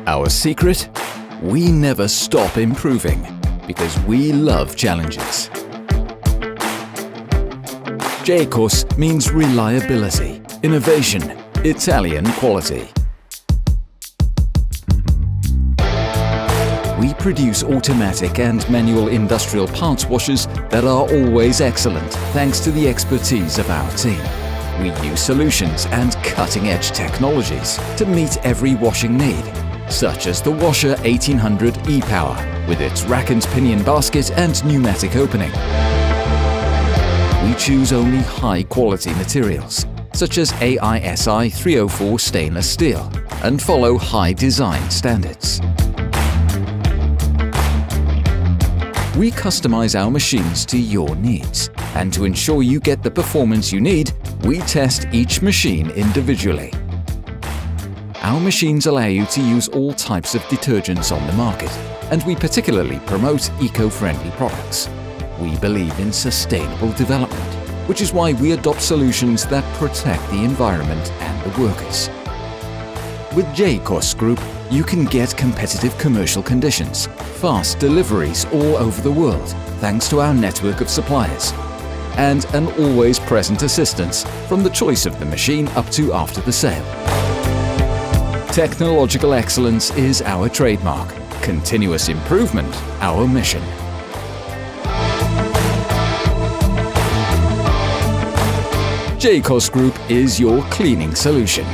Our secret? We never stop improving because we love challenges. GEICOS means reliability, innovation, Italian quality. We produce automatic and manual industrial parts washers that are always excellent thanks to the expertise of our team. We use solutions and cutting-edge technologies to meet every washing need, such as the Washer 1800 e-Power with its rack and pinion basket and pneumatic opening. We choose only high-quality materials, such as AISI 304 stainless steel, and follow high design standards. We customize our machines to your needs, and to ensure you get the performance you need, we test each machine individually. Our machines allow you to use all types of detergents on the market, and we particularly promote eco-friendly products. We believe in sustainable development, which is why we adopt solutions that protect the environment and the workers. With GEICOS Group, you can get competitive commercial conditions, fast deliveries all over the world thanks to our network of suppliers, and an always present assistance from the choice of the machine up to after the sale. Technological excellence is our trademark, continuous improvement our mission. GEICOS Group is your cleaning solution.